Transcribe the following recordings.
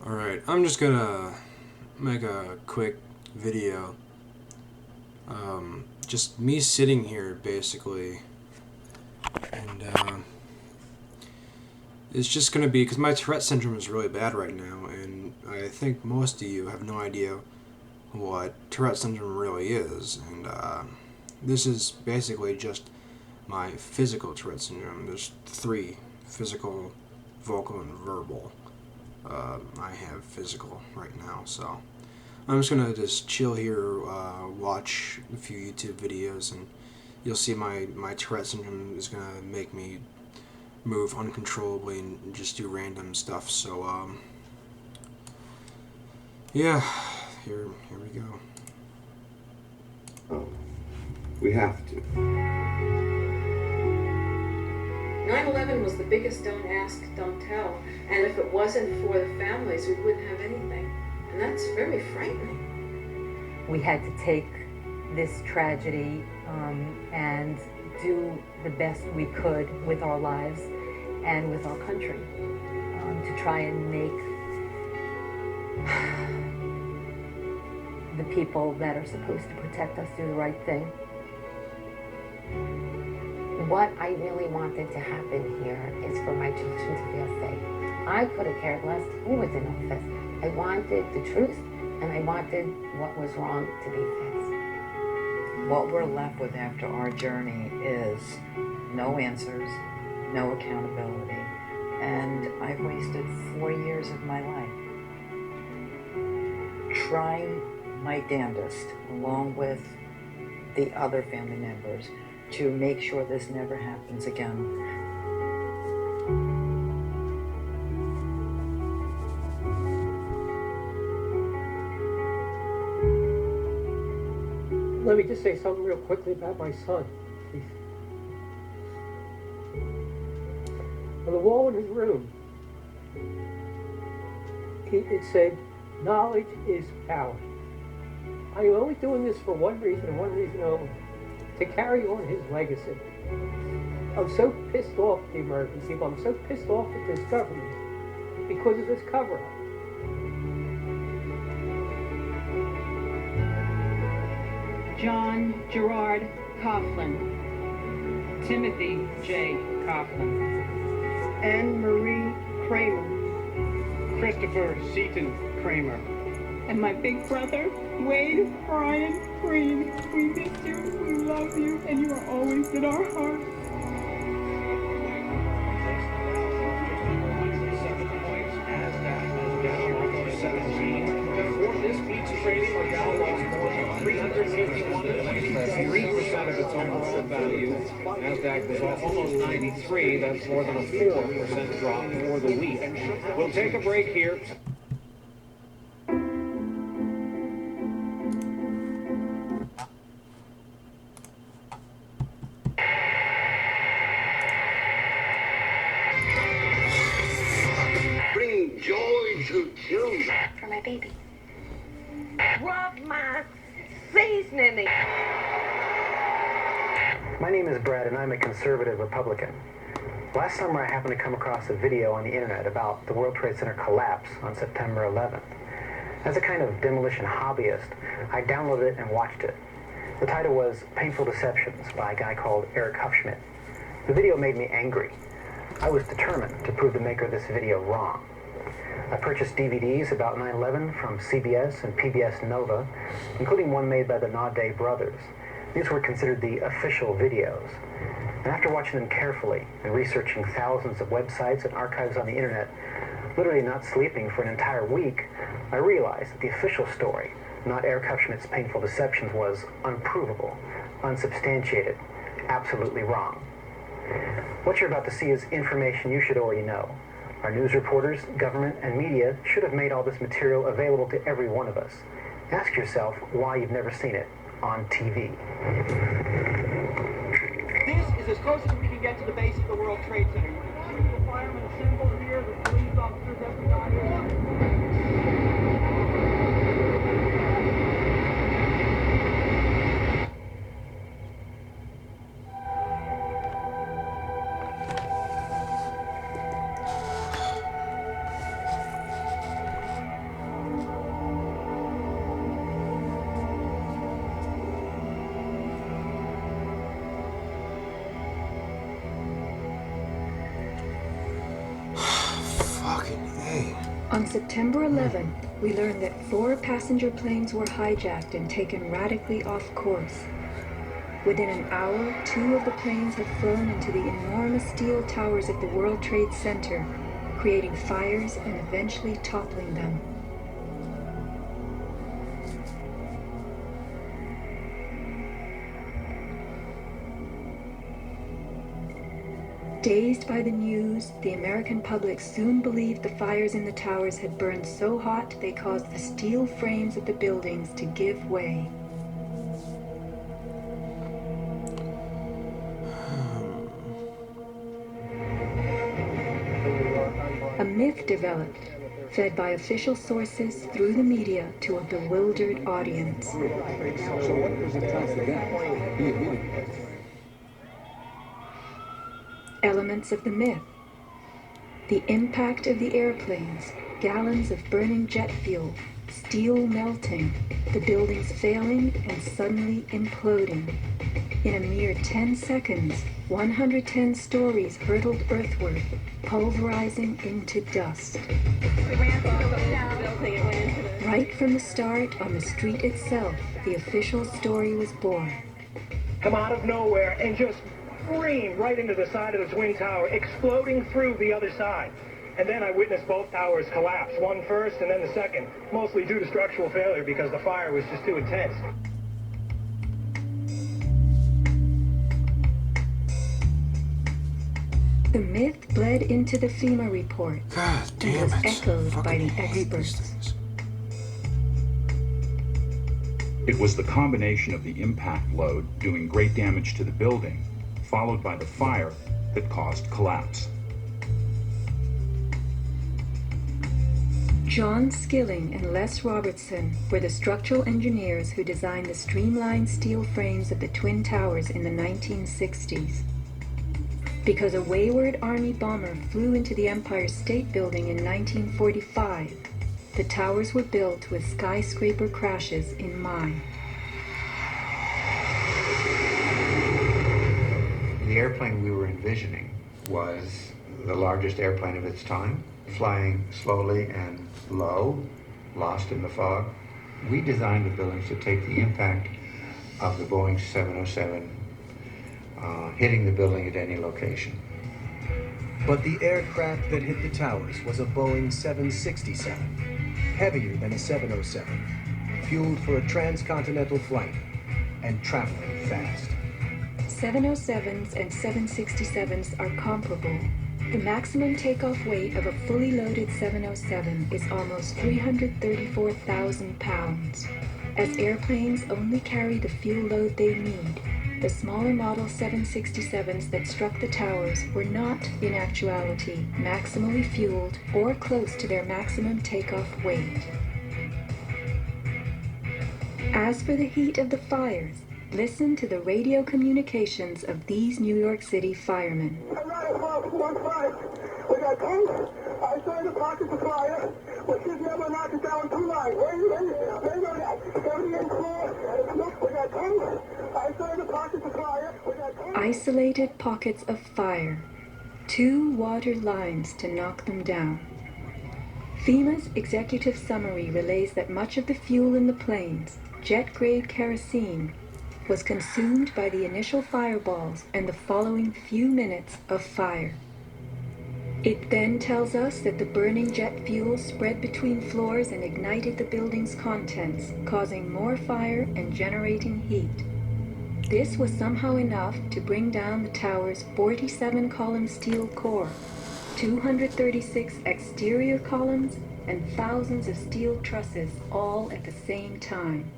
Alright, I'm just gonna make a quick video. Just me sitting here, basically. And, it's just gonna be, because my Tourette syndrome is really bad right now, and I think most of you have no idea what Tourette syndrome really is. And, this is basically just my physical Tourette syndrome. There's three: physical, vocal, and verbal. I have physical right now, so I'm just gonna just chill here, watch a few YouTube videos, and you'll see my Tourette syndrome is gonna make me move uncontrollably and just do random stuff. So yeah, here we go. Oh, we have to. 9/11 was the biggest don't ask, don't tell. And if it wasn't for the families, we wouldn't have anything. And that's very frightening. We had to take this tragedy and do the best we could with our lives and with our country to try and make the people that are supposed to protect us do the right thing. What I really wanted to happen here is for my children to feel safe. I could have cared less who was in office. I wanted the truth, and I wanted what was wrong to be fixed. What we're left with after our journey is no answers, no accountability, and I've wasted 4 years of my life trying my damnedest, along with the other family members, to make sure this never happens again. Let me just say something real quickly about my son, please. On the wall in his room, it said, "Knowledge is power." I am only doing this for one reason and one reason only: to carry on his legacy. I'm so pissed off at the American people. I'm so pissed off at this government because of this cover-up. John Gerard Coughlin, Timothy J. Coughlin, Anne Marie Kramer, Christopher Seaton Kramer, and my big brother, Wade Brian Green. We miss you, we love you, and you are always in our hearts. For this pizza trading, our Dow lost more than 3% of its overall value. NASDAQ was off almost 93. That's more than a 4% drop for the week. We'll take a break here. Bring joy to children. For my baby. Rub my seasoning. My name is Brad, and I'm a conservative Republican. Last summer, I happened to come across a video on the internet about the World Trade Center collapse on September 11th. As a kind of demolition hobbyist, I downloaded it and watched it. The title was Painful Deceptions by a guy called Eric Hufschmidt. The video made me angry. I was determined to prove the maker of this video wrong. I purchased DVDs about 9/11 from CBS and PBS Nova, including one made by the Naudet brothers. These were considered the official videos. And after watching them carefully and researching thousands of websites and archives on the internet, literally not sleeping for an entire week, I realized that the official story, not Eric Hufschmidt's Painful Deceptions, was unprovable, unsubstantiated, absolutely wrong. What you're about to see is information you should already know. Our news reporters, government, and media should have made all this material available to every one of us. Ask yourself why you've never seen it on TV. This is as close as we can get to the base of the World Trade Center. You can see the firemen assembled here, the police officers, everybody. On September 11, we learned that 4 passenger planes were hijacked and taken radically off course. Within an hour, 2 of the planes had flown into the enormous steel towers of the World Trade Center, creating fires and eventually toppling them. Dazed by the news, the American public soon believed the fires in the towers had burned so hot they caused the steel frames of the buildings to give way. A myth developed, fed by official sources through the media to a bewildered audience. So what was the confidence? Elements of the myth. The impact of the airplanes, gallons of burning jet fuel, steel melting, the buildings failing and suddenly imploding. In a mere 10 seconds, 110 stories hurtled earthward, pulverizing into dust. Right from the start, on the street itself, the official story was born. Come out of nowhere and just scream right into the side of the Twin Tower, exploding through the other side. And then I witnessed both towers collapse, one first and then the second, mostly due to structural failure because the fire was just too intense. The myth bled into the FEMA report and was echoed by the experts. It was the combination of the impact load doing great damage to the building, followed by the fire that caused collapse. John Skilling and Les Robertson were the structural engineers who designed the streamlined steel frames of the Twin Towers in the 1960s. Because a wayward Army bomber flew into the Empire State Building in 1945, the towers were built with skyscraper crashes in mind. The airplane we were envisioning was the largest airplane of its time, flying slowly and low, lost in the fog. We designed the buildings to take the impact of the Boeing 707 hitting the building at any location. But the aircraft that hit the towers was a Boeing 767, heavier than a 707, fueled for a transcontinental flight, and traveling fast. 707s and 767s are comparable. The maximum takeoff weight of a fully loaded 707 is almost 334,000 pounds. As airplanes only carry the fuel load they need, the smaller model 767s that struck the towers were not, in actuality, maximally fueled or close to their maximum takeoff weight. As for the heat of the fires, listen to the radio communications of these New York City firemen. We got tanks. I saw the pockets of fire. We should never knock it down too long. Where go that? 78 floor. Look, we got tanks. I saw the pockets of fire. We got tanks. Isolated pockets of fire. 2 water lines to knock them down. FEMA's executive summary relays that much of the fuel in the planes, jet-grade kerosene, was consumed by the initial fireballs and the following few minutes of fire. It then tells us that the burning jet fuel spread between floors and ignited the building's contents, causing more fire and generating heat. This was somehow enough to bring down the tower's 47-column steel core, 236 exterior columns, and thousands of steel trusses all at the same time.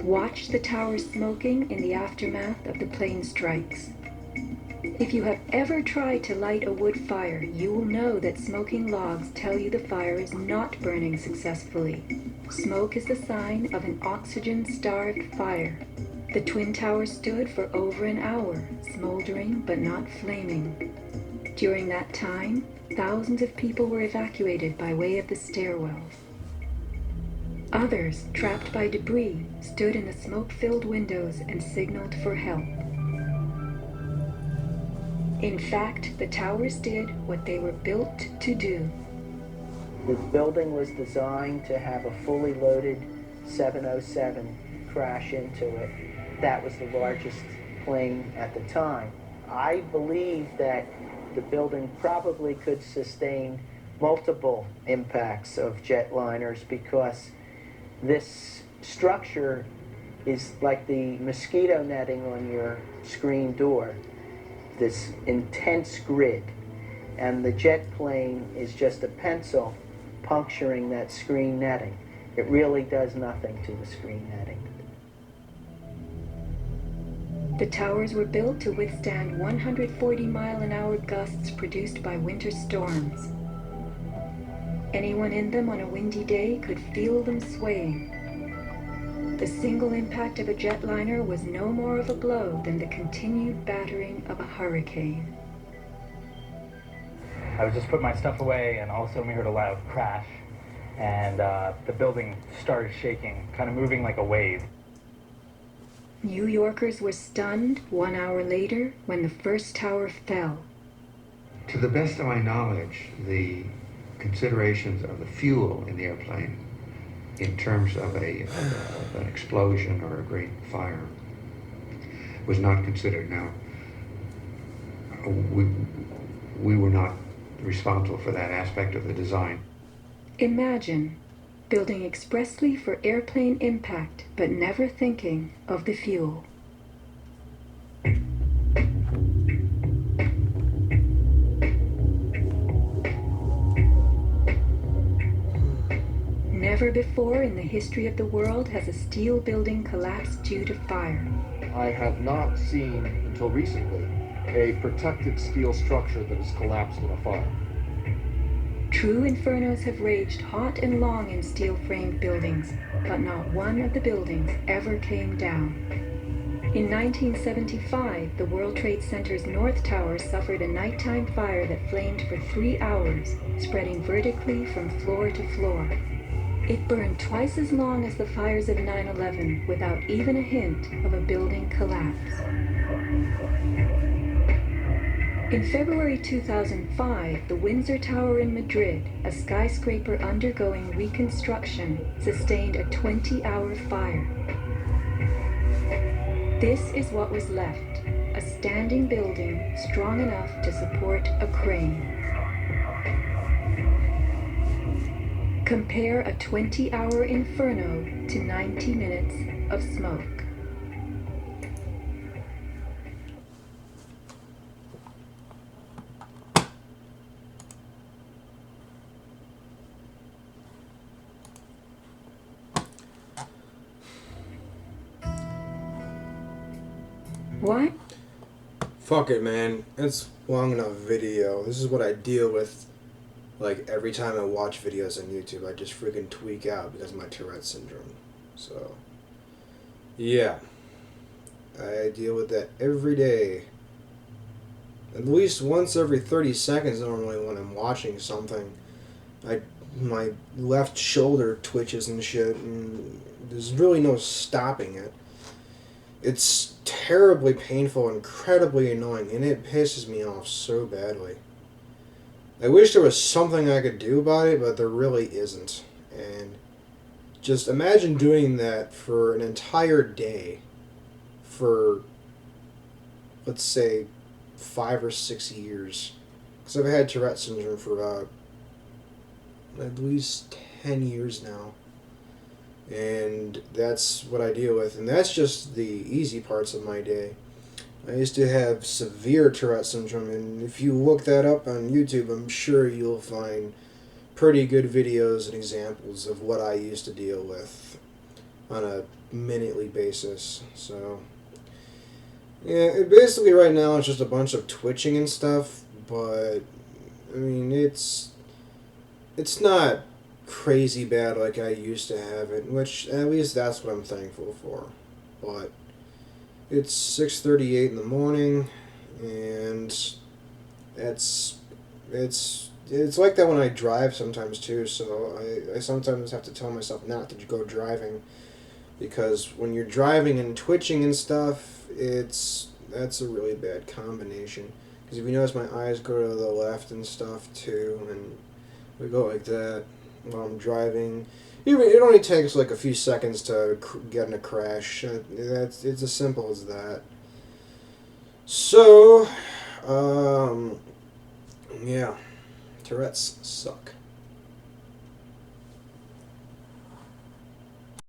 Watch the tower smoking in the aftermath of the plane strikes. If you have ever tried to light a wood fire, you will know that smoking logs tell you the fire is not burning successfully. Smoke is the sign of an oxygen-starved fire. The Twin Towers stood for over an hour, smoldering but not flaming. During that time, thousands of people were evacuated by way of the stairwells. Others, trapped by debris, stood in the smoke-filled windows and signaled for help. In fact, the towers did what they were built to do. The building was designed to have a fully loaded 707 crash into it. That was the largest plane at the time. I believe that the building probably could sustain multiple impacts of jetliners because this structure is like the mosquito netting on your screen door, this intense grid, and the jet plane is just a pencil puncturing that screen netting. It really does nothing to the screen netting. The towers were built to withstand 140-mile-an-hour gusts produced by winter storms. Anyone in them on a windy day could feel them swaying. The single impact of a jetliner was no more of a blow than the continued battering of a hurricane. I was just putting my stuff away, and all of a sudden we heard a loud crash, and the building started shaking, kind of moving like a wave. New Yorkers were stunned 1 hour later when the first tower fell. To the best of my knowledge, the considerations of the fuel in the airplane in terms of an explosion or a great fire was not considered. Now, we were not responsible for that aspect of the design. Imagine building expressly for airplane impact, but never thinking of the fuel. Never before in the history of the world has a steel building collapsed due to fire. I have not seen, until recently, a protected steel structure that has collapsed in a fire. True infernos have raged hot and long in steel-framed buildings, but not one of the buildings ever came down. In 1975, the World Trade Center's North Tower suffered a nighttime fire that flamed for 3 hours, spreading vertically from floor to floor. It burned twice as long as the fires of 9/11 without even a hint of a building collapse. In February 2005, the Windsor Tower in Madrid, a skyscraper undergoing reconstruction, sustained a 20-hour fire. This is what was left, a standing building strong enough to support a crane. Compare a 20-hour inferno to 90 minutes of smoke. What? Fuck it, man. It's long enough video. This is what I deal with. Like, every time I watch videos on YouTube, I just freaking tweak out because of my Tourette syndrome. So, yeah. I deal with that every day. At least once every 30 seconds normally when I'm watching something. My left shoulder twitches and shit, and there's really no stopping it. It's terribly painful, incredibly annoying, and it pisses me off so badly. I wish there was something I could do about it, but there really isn't. And just imagine doing that for an entire day for, let's say, 5 or 6 years. Because I've had Tourette syndrome for about at least 10 years now. And that's what I deal with. And that's just the easy parts of my day. I used to have severe Tourette syndrome, and if you look that up on YouTube, I'm sure you'll find pretty good videos and examples of what I used to deal with on a minutely basis. So, yeah, basically right now it's just a bunch of twitching and stuff, but, I mean, it's not crazy bad like I used to have it, which at least that's what I'm thankful for. But it's 6:38 in the morning, and it's like that when I drive sometimes too. So I sometimes have to tell myself not to go driving, because when you're driving and twitching and stuff, that's a really bad combination. Because if you notice, my eyes go to the left and stuff too, and we go like that while I'm driving. It only takes like a few seconds to get in a crash. It's as simple as that. So, yeah, Tourette's suck.